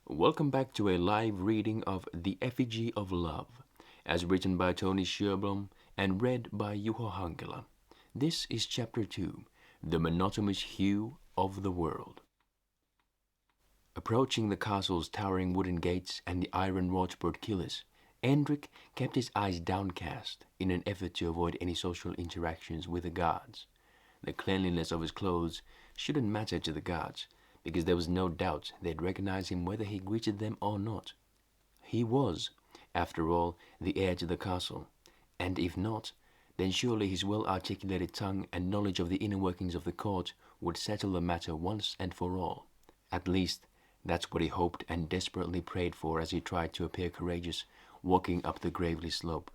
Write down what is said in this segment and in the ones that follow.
Welcome back to a live reading of The Effigy of Love, as written by Tony Sherblom and read by Juho Hankela. This is Chapter 2, The Monotonous Hue of the World. Approaching the castle's towering wooden gates and the iron wrought pillars, Hendrik kept his eyes downcast in an effort to avoid any social interactions with the guards. The cleanliness of his clothes shouldn't matter to the guards, because there was no doubt they'd recognize him whether he greeted them or not. He was, after all, the heir to the castle, and if not, then surely his well-articulated tongue and knowledge of the inner workings of the court would settle the matter once and for all. At least, that's what he hoped and desperately prayed for as he tried to appear courageous, walking up the gravelly slope.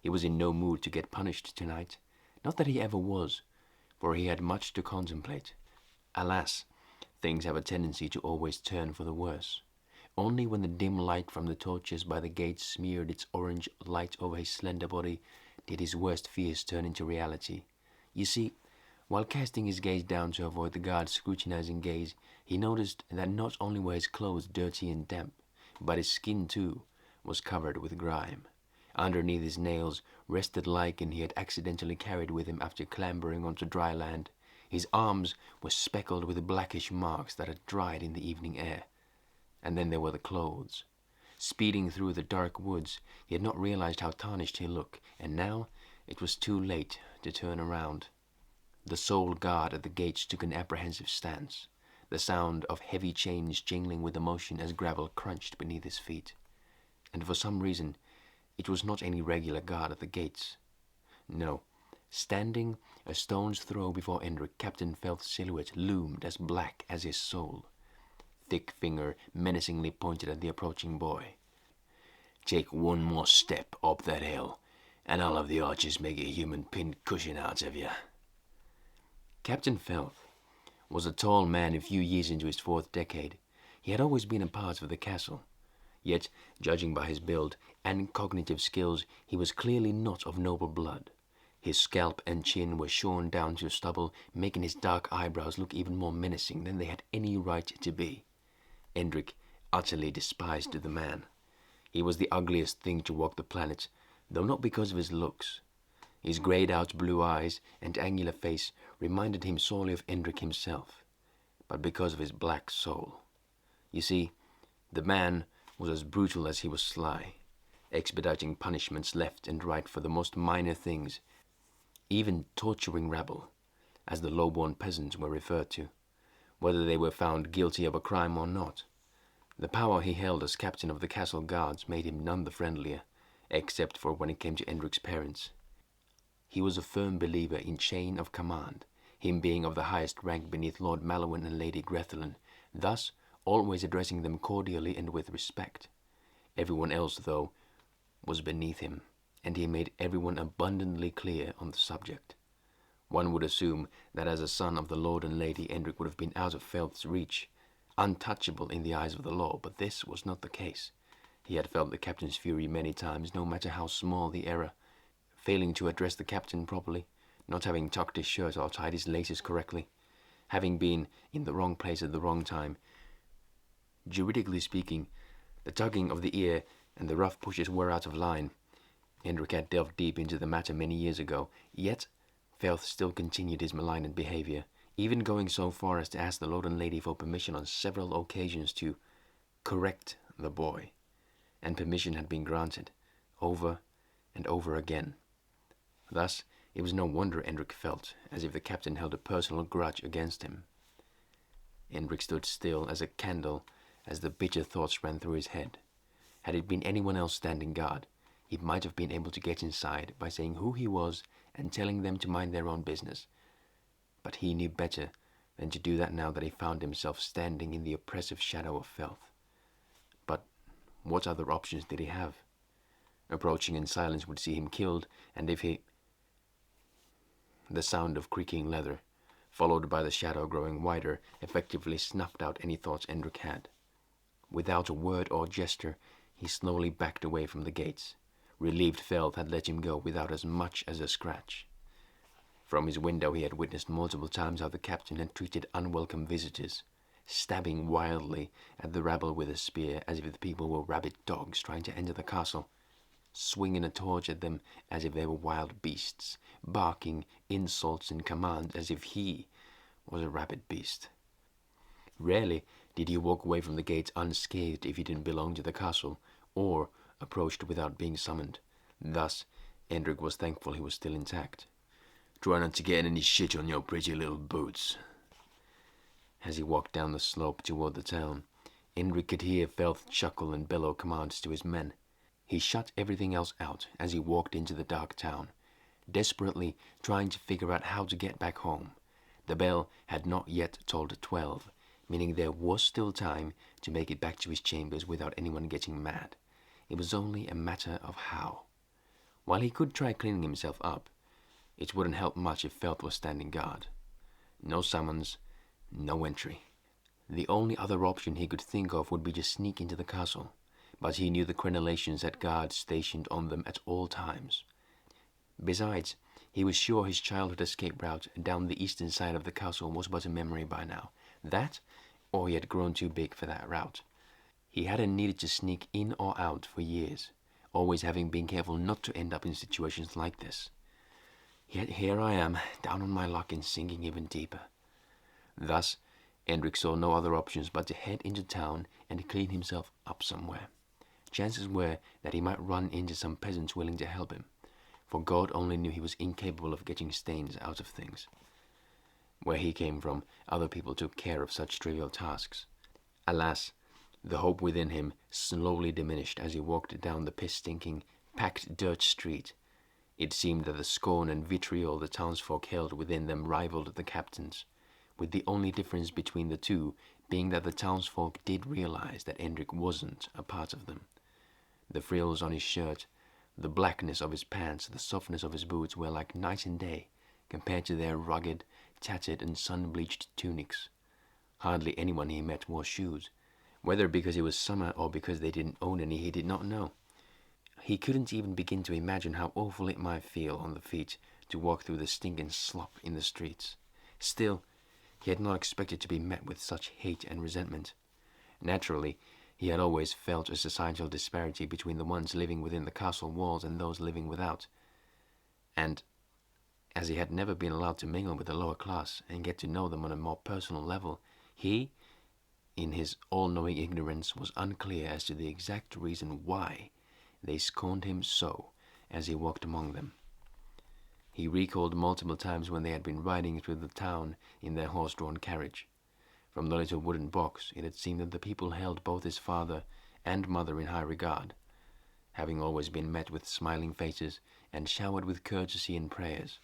He was in no mood to get punished tonight. Not that he ever was, for he had much to contemplate. Alas, things have a tendency to always turn for the worse. Only when the dim light from the torches by the gates smeared its orange light over his slender body did his worst fears turn into reality. You see, while casting his gaze down to avoid the guard's scrutinizing gaze, he noticed that not only were his clothes dirty and damp, but his skin, too, was covered with grime. Underneath his nails rested lichen he had accidentally carried with him after clambering onto dry land. His arms were speckled with blackish marks that had dried in the evening air. And then there were the clothes. Speeding through the dark woods, he had not realized how tarnished he looked, and now it was too late to turn around. The sole guard at the gates took an apprehensive stance, the sound of heavy chains jingling with emotion as gravel crunched beneath his feet. And for some reason, it was not any regular guard at the gates. No. Standing a stone's throw before Hendrik, Captain Felth's silhouette loomed as black as his soul. Thick finger menacingly pointed at the approaching boy. "Take one more step up that hill, and I'll have the archers make a human pin-cushion out of you." Captain Felth was a tall man a few years into his fourth decade. He had always been a part of the castle. Yet, judging by his build and cognitive skills, he was clearly not of noble blood. His scalp and chin were shorn down to stubble, making his dark eyebrows look even more menacing than they had any right to be. Hendrik utterly despised the man. He was the ugliest thing to walk the planet, though not because of his looks. His grayed-out blue eyes and angular face reminded him sorely of Hendrik himself, but because of his black soul. You see, the man was as brutal as he was sly, expediting punishments left and right for the most minor things, even torturing rabble, as the low-born peasants were referred to, whether they were found guilty of a crime or not. The power he held as captain of the castle guards made him none the friendlier, except for when it came to Hendrik's parents. He was a firm believer in chain of command, him being of the highest rank beneath Lord Malouin and Lady Grethelin, thus always addressing them cordially and with respect. Everyone else, though, was beneath him, and he made everyone abundantly clear on the subject. One would assume that as a son of the Lord and Lady, Hendrik would have been out of Felth's reach, untouchable in the eyes of the law, but this was not the case. He had felt the captain's fury many times, no matter how small the error, failing to address the captain properly, not having tucked his shirt or tied his laces correctly, having been in the wrong place at the wrong time. Juridically speaking, the tugging of the ear and the rough pushes were out of line. Hendrik had delved deep into the matter many years ago, yet Felth still continued his malignant behavior, even going so far as to ask the Lord and Lady for permission on several occasions to correct the boy, and permission had been granted, over and over again. Thus, it was no wonder Hendrik felt as if the captain held a personal grudge against him. Hendrik stood still as a candle as the bitter thoughts ran through his head. Had it been anyone else standing guard, he might have been able to get inside by saying who he was and telling them to mind their own business. But he knew better than to do that now that he found himself standing in the oppressive shadow of Felth. But what other options did he have? Approaching in silence would see him killed, and if he... The sound of creaking leather, followed by the shadow growing wider, effectively snuffed out any thoughts Hendrik had. Without a word or gesture, he slowly backed away from the gates. Relieved Felth had let him go without as much as a scratch. From his window he had witnessed multiple times how the captain had treated unwelcome visitors, stabbing wildly at the rabble with a spear as if the people were rabid dogs trying to enter the castle, swinging a torch at them as if they were wild beasts, barking insults and commands as if he was a rabid beast. Rarely did he walk away from the gates unscathed if he didn't belong to the castle, or approached without being summoned. Thus, Endrik was thankful he was still intact. "Try not to get any shit on your pretty little boots." As he walked down the slope toward the town, Endrik could hear Felth chuckle and bellow commands to his men. He shut everything else out as he walked into the dark town, desperately trying to figure out how to get back home. The bell had not yet tolled 12, meaning there was still time to make it back to his chambers without anyone getting mad. It was only a matter of how. While he could try cleaning himself up, it wouldn't help much if Felth was standing guard. No summons, no entry. The only other option he could think of would be to sneak into the castle, but he knew the crenellations had guards stationed on them at all times. Besides, he was sure his childhood escape route down the eastern side of the castle was but a memory by now. That, or he had grown too big for that route. He hadn't needed to sneak in or out for years, always having been careful not to end up in situations like this. Yet here I am, down on my luck and sinking even deeper. Thus, Endrik saw no other options but to head into town and clean himself up somewhere. Chances were that he might run into some peasants willing to help him, for God only knew he was incapable of getting stains out of things. Where he came from, other people took care of such trivial tasks. Alas, the hope within him slowly diminished as he walked down the piss-stinking, packed dirt street. It seemed that the scorn and vitriol the townsfolk held within them rivaled the captain's, with the only difference between the two being that the townsfolk did realize that Endrik wasn't a part of them. The frills on his shirt, the blackness of his pants, the softness of his boots were like night and day compared to their rugged, tattered and sun-bleached tunics. Hardly anyone he met wore shoes, whether because it was summer or because they didn't own any he did not know. He couldn't even begin to imagine how awful it might feel on the feet to walk through the stinking slop in the streets. Still, he had not expected to be met with such hate and resentment. Naturally, he had always felt a societal disparity between the ones living within the castle walls and those living without. And as he had never been allowed to mingle with the lower class and get to know them on a more personal level, he, in his all-knowing ignorance, was unclear as to the exact reason why they scorned him so as he walked among them. He recalled multiple times when they had been riding through the town in their horse-drawn carriage. From the little wooden box, it had seemed that the people held both his father and mother in high regard, having always been met with smiling faces and showered with courtesy and prayers.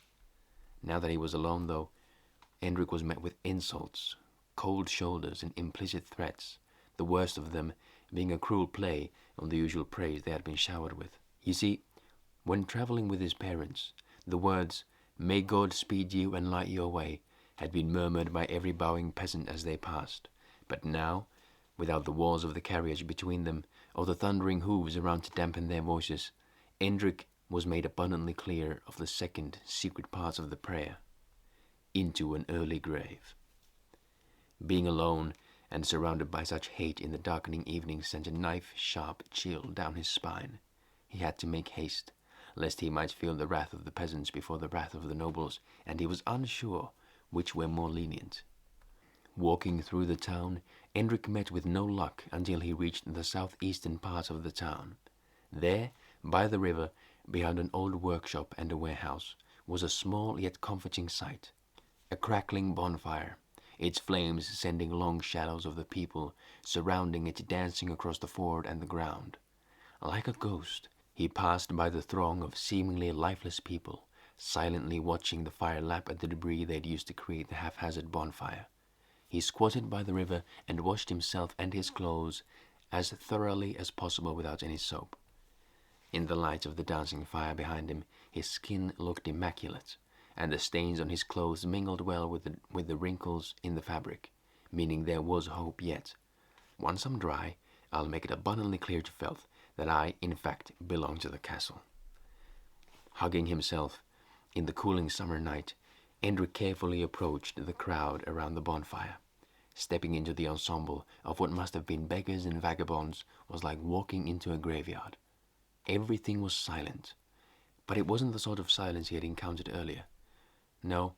Now that he was alone, though, Endrik was met with insults, cold shoulders, and implicit threats, the worst of them being a cruel play on the usual praise they had been showered with. You see, when traveling with his parents, the words, "May God speed you and light your way," had been murmured by every bowing peasant as they passed. But now, without the walls of the carriage between them, or the thundering hooves around to dampen their voices, Endrik was made abundantly clear of the second secret part of the prayer: into an early grave. Being alone and surrounded by such hate in the darkening evening sent a knife-sharp chill down his spine. He had to make haste, lest he might feel the wrath of the peasants before the wrath of the nobles, and he was unsure which were more lenient. Walking through the town, Endrik met with no luck until he reached the southeastern part of the town. There, by the river, behind an old workshop and a warehouse, was a small yet comforting sight. A crackling bonfire, its flames sending long shadows of the people surrounding it dancing across the ford and the ground. Like a ghost, he passed by the throng of seemingly lifeless people, silently watching the fire lap at the debris they'd used to create the haphazard bonfire. He squatted by the river and washed himself and his clothes as thoroughly as possible without any soap. In the light of the dancing fire behind him, his skin looked immaculate, and the stains on his clothes mingled well with the wrinkles in the fabric, meaning there was hope yet. Once I'm dry, I'll make it abundantly clear to Felth that I, in fact, belong to the castle. Hugging himself, in the cooling summer night, Endrik carefully approached the crowd around the bonfire. Stepping into the ensemble of what must have been beggars and vagabonds was like walking into a graveyard. Everything was silent, but it wasn't the sort of silence he had encountered earlier. No,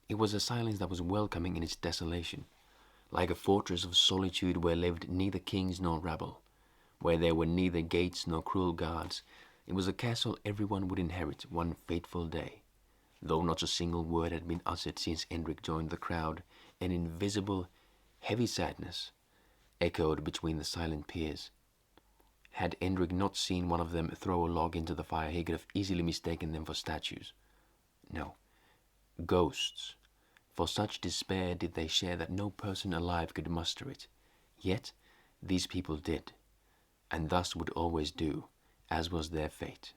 it was a silence that was welcoming in its desolation, like a fortress of solitude where lived neither kings nor rabble, where there were neither gates nor cruel guards. It was a castle everyone would inherit one fateful day. Though not a single word had been uttered since Hendrik joined the crowd, an invisible, heavy sadness echoed between the silent peers. Had Hendrik not seen one of them throw a log into the fire, he could have easily mistaken them for statues. No, ghosts. For such despair did they share that no person alive could muster it. Yet these people did, and thus would always do, as was their fate.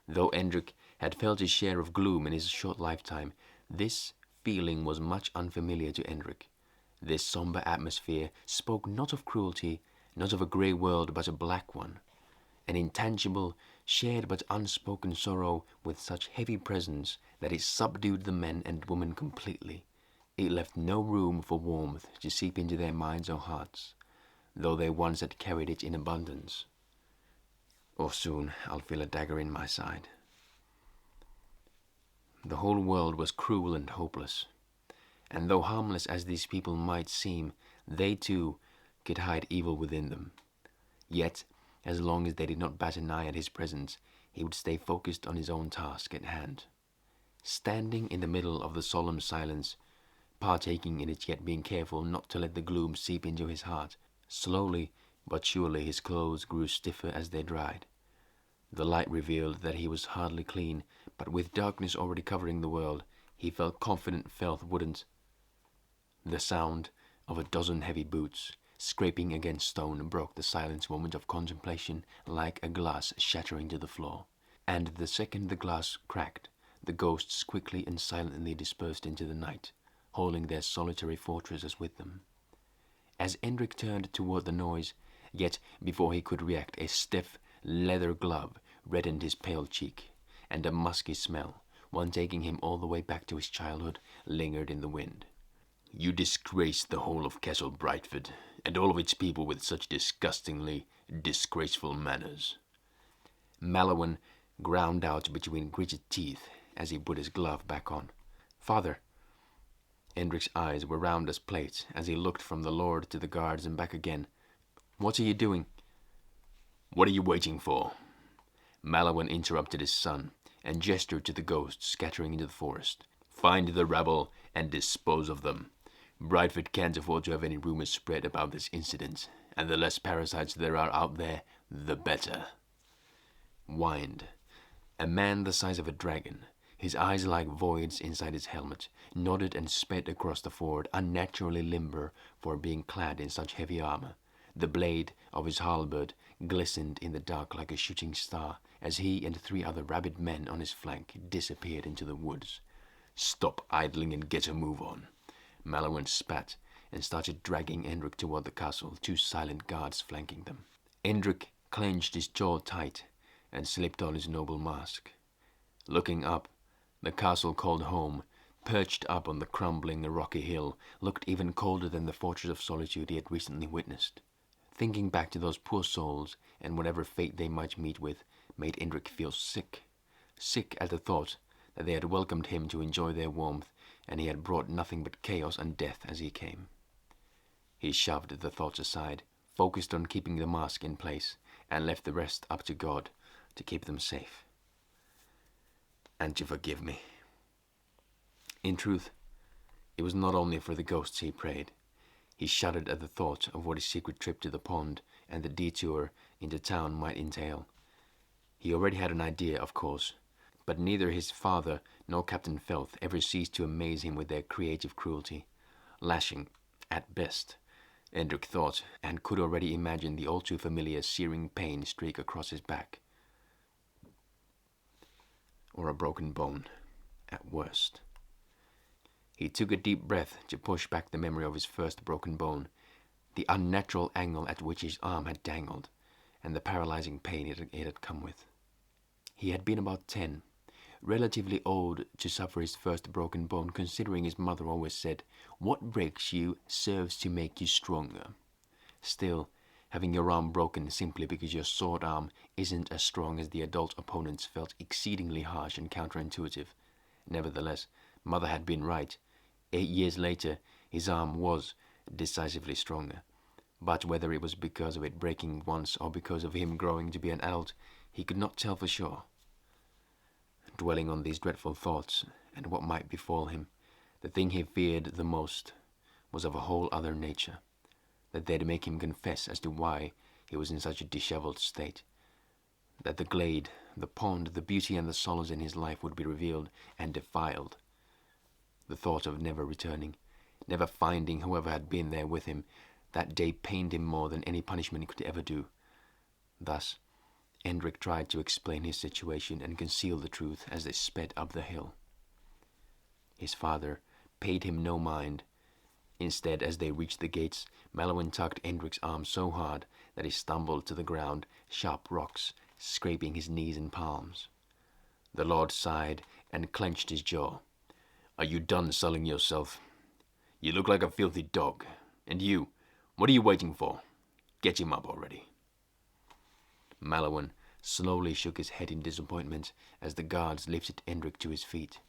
Though Hendrik had felt his share of gloom in his short lifetime, this feeling was much unfamiliar to Hendrik. This somber atmosphere spoke not of cruelty, not of a grey world, but a black one, an intangible, shared but unspoken sorrow with such heavy presence that it subdued the men and women completely. It left no room for warmth to seep into their minds or hearts, though they once had carried it in abundance. Or soon I'll feel a dagger in my side. The whole world was cruel and hopeless, and though harmless as these people might seem, they too could hide evil within them. Yet, as long as they did not bat an eye at his presence, he would stay focused on his own task at hand. Standing in the middle of the solemn silence, partaking in it yet being careful not to let the gloom seep into his heart, slowly but surely his clothes grew stiffer as they dried. The light revealed that he was hardly clean, but with darkness already covering the world, he felt confident filth wouldn't. The sound of a dozen heavy boots scraping against stone broke the silence moment of contemplation like a glass shattering to the floor. And the second the glass cracked, the ghosts quickly and silently dispersed into the night, hauling their solitary fortresses with them. As Hendrik turned toward the noise, yet before he could react, a stiff leather glove reddened his pale cheek, and a musky smell, one taking him all the way back to his childhood, lingered in the wind. "You disgraced the whole of Castle Brightford, and all of its people with such disgustingly disgraceful manners." Malawan ground out between gritted teeth as he put his glove back on. "Father." Hendrik's eyes were round as plates as he looked from the Lord to the guards and back again. "What are you doing?" "What are you waiting for?" Malawan interrupted his son and gestured to the ghosts scattering into the forest. "Find the rabble and dispose of them. Brightford can't afford to have any rumors spread about this incident, and the less parasites there are out there, the better." Whined. A man the size of a dragon, his eyes like voids inside his helmet, nodded and sped across the ford, unnaturally limber for being clad in such heavy armor. The blade of his halberd glistened in the dark like a shooting star as he and 3 other rabid men on his flank disappeared into the woods. "Stop idling and get a move on." Malawan spat and started dragging Hendrik toward the castle, 2 silent guards flanking them. Hendrik clenched his jaw tight and slipped on his noble mask. Looking up, the castle called home, perched up on the crumbling rocky hill, looked even colder than the fortress of solitude he had recently witnessed. Thinking back to those poor souls and whatever fate they might meet with made Hendrik feel sick. Sick at the thought that they had welcomed him to enjoy their warmth, and he had brought nothing but chaos and death as he came. He shoved the thoughts aside, focused on keeping the mask in place, and left the rest up to God to keep them safe. "And to forgive me." In truth, it was not only for the ghosts he prayed. He shuddered at the thought of what his secret trip to the pond and the detour into town might entail. He already had an idea, of course, but neither his father nor Captain Felth ever ceased to amaze him with their creative cruelty. Lashing, at best, Hendrik thought, and could already imagine the all too familiar searing pain streak across his back. Or a broken bone, at worst. He took a deep breath to push back the memory of his first broken bone, the unnatural angle at which his arm had dangled, and the paralyzing pain it had come with. He had been about 10, relatively old to suffer his first broken bone, considering his mother always said, "What breaks you serves to make you stronger." Still, having your arm broken simply because your sword arm isn't as strong as the adult opponent's felt exceedingly harsh and counterintuitive. Nevertheless, Mother had been right. 8 years later, his arm was decisively stronger. But whether it was because of it breaking once or because of him growing to be an adult, he could not tell for sure. Dwelling on these dreadful thoughts and what might befall him, the thing he feared the most was of a whole other nature, that they'd make him confess as to why he was in such a disheveled state, that the glade, the pond, the beauty and the solace in his life would be revealed and defiled. The thought of never returning, never finding whoever had been there with him, that day pained him more than any punishment could ever do. Thus, Endrik tried to explain his situation and conceal the truth as they sped up the hill. His father paid him no mind. Instead, as they reached the gates, Malowin tugged Endrik's arm so hard that he stumbled to the ground, sharp rocks scraping his knees and palms. The Lord sighed and clenched his jaw. "Are you done sulling yourself? You look like a filthy dog. And you, what are you waiting for? Get him up already." Malowin slowly shook his head in disappointment as the guards lifted Endrik to his feet.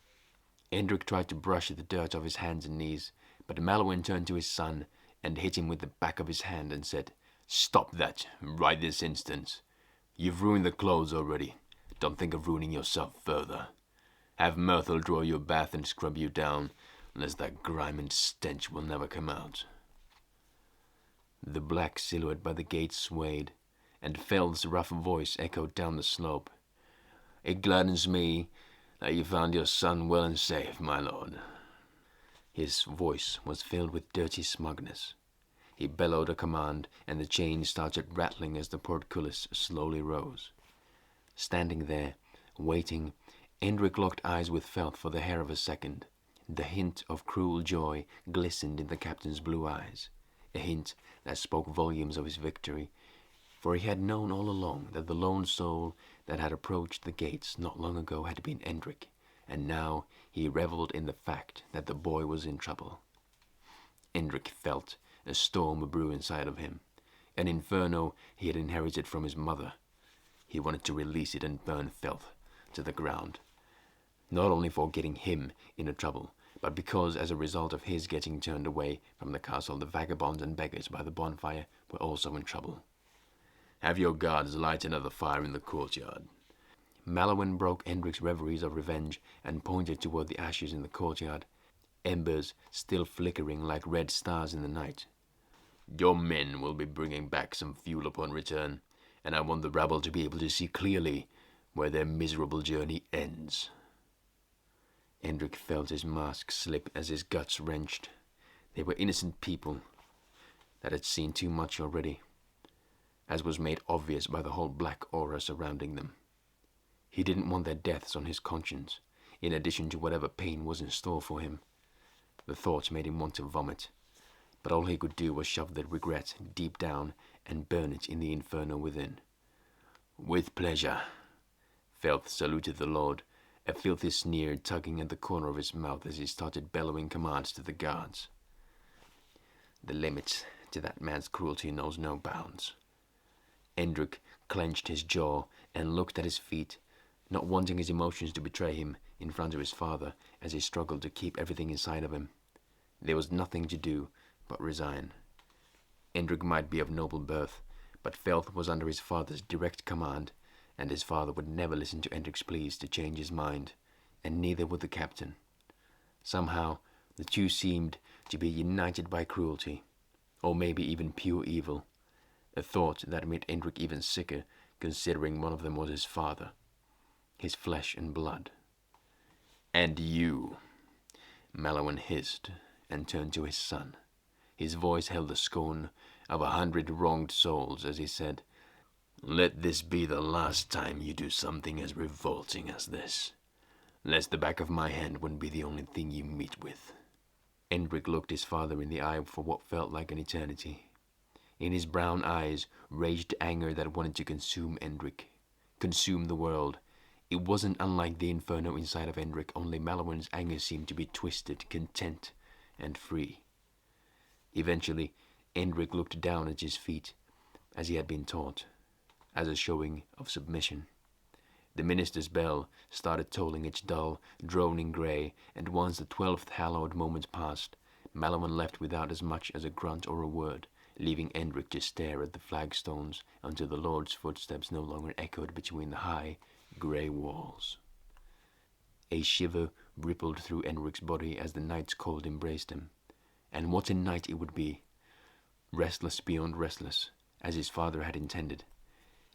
Endrik tried to brush the dirt off his hands and knees, but Malowin turned to his son and hit him with the back of his hand and said, "Stop that, right this instant. You've ruined the clothes already. Don't think of ruining yourself further. Have Myrtle draw your bath and scrub you down, unless that grime and stench will never come out." The black silhouette by the gate swayed, and Feld's rough voice echoed down the slope. "It gladdens me that you found your son well and safe, my lord." His voice was filled with dirty smugness. He bellowed a command, and the chain started rattling as the portcullis slowly rose. Standing there, waiting, Endrik locked eyes with Feld for the hair of a second. The hint of cruel joy glistened in the captain's blue eyes, a hint that spoke volumes of his victory, for he had known all along that the lone soul that had approached the gates not long ago had been Endrik, and now he reveled in the fact that the boy was in trouble. Endrik felt a storm brew inside of him, an inferno he had inherited from his mother. He wanted to release it and burn Feld to the ground, not only for getting him into trouble, but because as a result of his getting turned away from the castle, the vagabonds and beggars by the bonfire were also in trouble. "Have your guards light another fire in the courtyard." Malowin broke Endrik's reveries of revenge and pointed toward the ashes in the courtyard, embers still flickering like red stars in the night. "Your men will be bringing back some fuel upon return, and I want the rabble to be able to see clearly where their miserable journey ends." Endrik felt his mask slip as his guts wrenched. They were innocent people that had seen too much already, as was made obvious by the whole black aura surrounding them. He didn't want their deaths on his conscience, in addition to whatever pain was in store for him. The thought made him want to vomit, but all he could do was shove the regret deep down and burn it in the inferno within. "With pleasure." Feld saluted the Lord, a filthy sneer tugging at the corner of his mouth as he started bellowing commands to the guards. The limit to that man's cruelty knows no bounds. Endrik clenched his jaw and looked at his feet, not wanting his emotions to betray him in front of his father as he struggled to keep everything inside of him. There was nothing to do but resign. Endrik might be of noble birth, but Feld was under his father's direct command, and his father would never listen to Endrik's pleas to change his mind, and neither would the captain. Somehow, the two seemed to be united by cruelty, or maybe even pure evil, a thought that made Endrik even sicker, considering one of them was his father, his flesh and blood. "And you," Malowin hissed, and turned to his son. His voice held the scorn of 100 wronged souls as he said, "Let this be the last time you do something as revolting as this, lest the back of my hand wouldn't be the only thing you meet with." Endrik looked his father in the eye for what felt like an eternity. In his brown eyes raged anger that wanted to consume Endrik, consume the world, It wasn't unlike the inferno inside of Hendrik, only Mallowan's anger seemed to be twisted, content, and free. Eventually, Hendrik looked down at his feet, as he had been taught, as a showing of submission. The minister's bell started tolling its dull, droning grey, and once the 12th hallowed moment passed, Mallowan left without as much as a grunt or a word, leaving Hendrik to stare at the flagstones until the Lord's footsteps no longer echoed between the high, grey walls. A shiver rippled through Hendrik's body as the night's cold embraced him. And what a night it would be! Restless beyond restless, as his father had intended.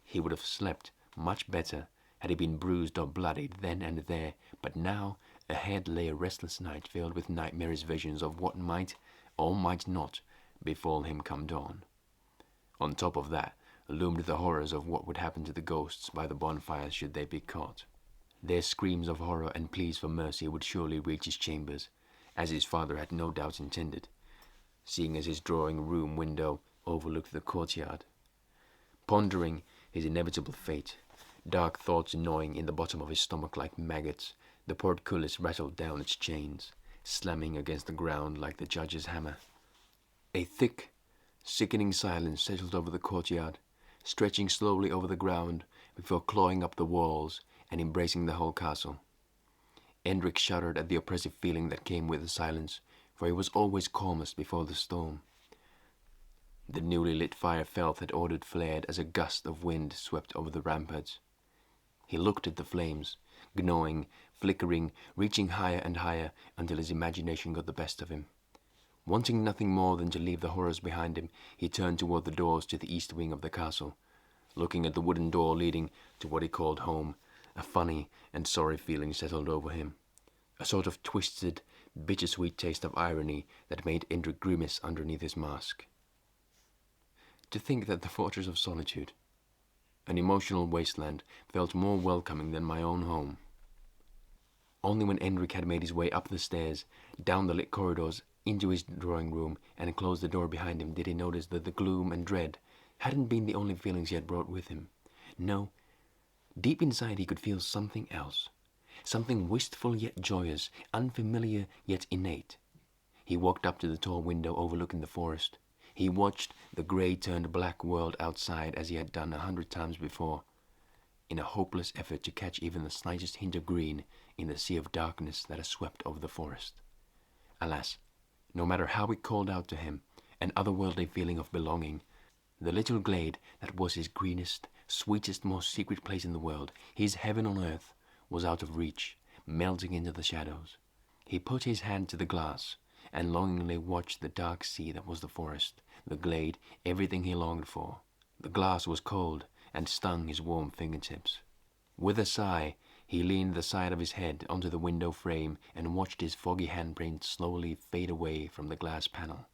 He would have slept much better had he been bruised or bloodied then and there, but now ahead lay a restless night filled with nightmarish visions of what might, or might not, befall him come dawn. On top of that loomed the horrors of what would happen to the ghosts by the bonfires should they be caught. Their screams of horror and pleas for mercy would surely reach his chambers, as his father had no doubt intended, seeing as his drawing-room window overlooked the courtyard. Pondering his inevitable fate, dark thoughts gnawing in the bottom of his stomach like maggots, the portcullis rattled down its chains, slamming against the ground like the judge's hammer. A thick, sickening silence settled over the courtyard, stretching slowly over the ground before clawing up the walls and embracing the whole castle. Hendrik shuddered at the oppressive feeling that came with the silence, for he was always calmest before the storm. The newly lit fire Felth had ordered flared as a gust of wind swept over the ramparts. He looked at the flames, gnawing, flickering, reaching higher and higher until his imagination got the best of him. Wanting nothing more than to leave the horrors behind him, he turned toward the doors to the east wing of the castle. Looking at the wooden door leading to what he called home, a funny and sorry feeling settled over him. A sort of twisted, bittersweet taste of irony that made Hendrik grimace underneath his mask. To think that the Fortress of Solitude, an emotional wasteland, felt more welcoming than my own home. Only when Hendrik had made his way up the stairs, down the lit corridors, into his drawing-room, and closed the door behind him did he notice that the gloom and dread hadn't been the only feelings he had brought with him. No, deep inside he could feel something else, something wistful yet joyous, unfamiliar yet innate. He walked up to the tall window overlooking the forest. He watched the grey-turned-black world outside as he had done 100 times before, in a hopeless effort to catch even the slightest hint of green in the sea of darkness that had swept over the forest. Alas, no matter how it called out to him, an otherworldly feeling of belonging, the little glade that was his greenest, sweetest, most secret place in the world, his heaven on earth, was out of reach, melting into the shadows. He put his hand to the glass, and longingly watched the dark sea that was the forest, the glade, everything he longed for. The glass was cold, and stung his warm fingertips. With a sigh, he leaned the side of his head onto the window frame and watched his foggy handprint slowly fade away from the glass panel.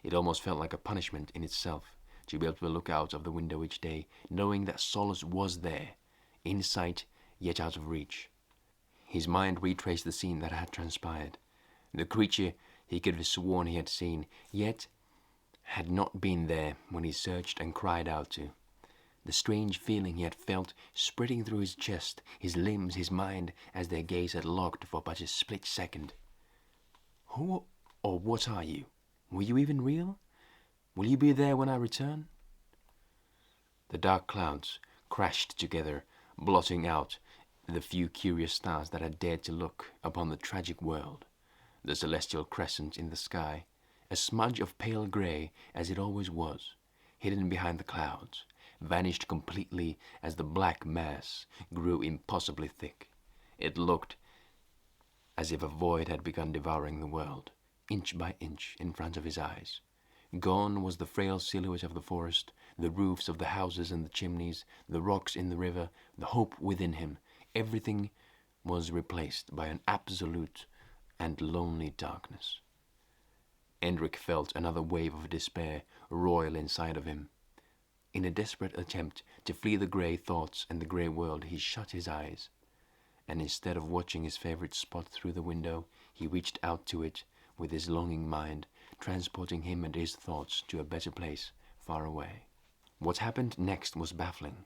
It almost felt like a punishment in itself, to be able to look out of the window each day, knowing that solace was there, in sight, yet out of reach. His mind retraced the scene that had transpired. The creature he could have sworn he had seen, yet had not been there when he searched and cried out to. The strange feeling he had felt spreading through his chest, his limbs, his mind, as their gaze had locked for but a split second. Who or what are you? Were you even real? Will you be there when I return? The dark clouds crashed together, blotting out the few curious stars that had dared to look upon the tragic world. The celestial crescent in the sky, a smudge of pale grey as it always was, hidden behind the clouds, vanished completely as the black mass grew impossibly thick. It looked as if a void had begun devouring the world, inch by inch, in front of his eyes. Gone was the frail silhouette of the forest, the roofs of the houses and the chimneys, the rocks in the river, the hope within him. Everything was replaced by an absolute and lonely darkness. Hendrik felt another wave of despair roil inside of him. In a desperate attempt to flee the grey thoughts and the grey world, he shut his eyes, and instead of watching his favorite spot through the window, he reached out to it with his longing mind, transporting him and his thoughts to a better place far away. What happened next was baffling.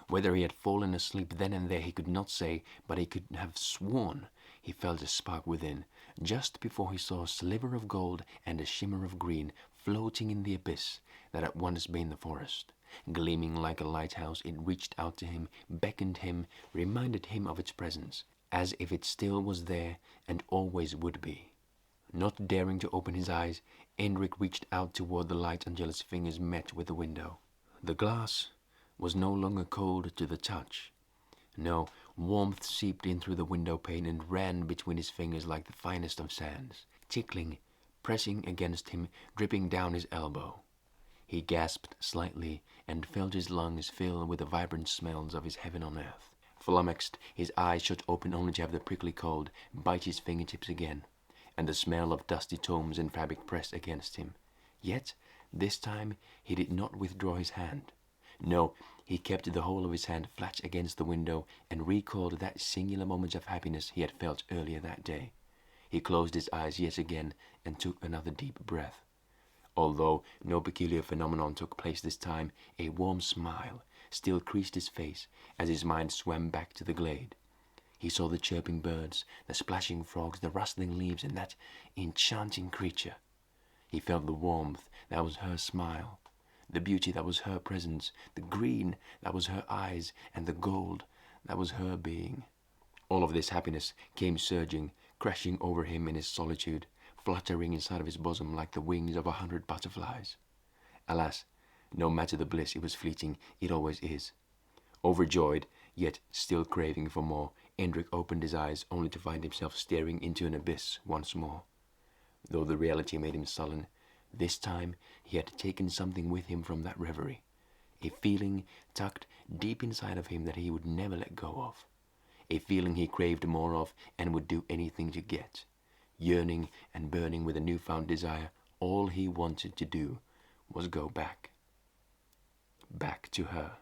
Whether he had fallen asleep then and there he could not say, but he could have sworn he felt a spark within, just before he saw a sliver of gold and a shimmer of green floating in the abyss that had once been the forest. Gleaming like a lighthouse, it reached out to him, beckoned him, reminded him of its presence, as if it still was there and always would be. Not daring to open his eyes, Hendrik reached out toward the light until his fingers met with the window. The glass was no longer cold to the touch. No, warmth seeped in through the window pane and ran between his fingers like the finest of sands, tickling, pressing against him, dripping down his elbow. He gasped slightly and felt his lungs fill with the vibrant smells of his heaven on earth. Flummoxed, his eyes shut open only to have the prickly cold bite his fingertips again, and the smell of dusty tomes and fabric press against him. Yet, this time, he did not withdraw his hand. No, he kept the whole of his hand flat against the window and recalled that singular moment of happiness he had felt earlier that day. He closed his eyes yet again and took another deep breath. Although no peculiar phenomenon took place this time, a warm smile still creased his face as his mind swam back to the glade. He saw the chirping birds, the splashing frogs, the rustling leaves, and that enchanting creature. He felt the warmth that was her smile, the beauty that was her presence, the green that was her eyes, and the gold that was her being. All of this happiness came surging, crashing over him in his solitude, fluttering inside of his bosom like the wings of 100 butterflies. Alas, no matter the bliss, it was fleeting, it always is. Overjoyed, yet still craving for more, Hendrik opened his eyes only to find himself staring into an abyss once more. Though the reality made him sullen, this time he had taken something with him from that reverie, a feeling tucked deep inside of him that he would never let go of, a feeling he craved more of and would do anything to get. Yearning and burning with a newfound desire, all he wanted to do was go back to her.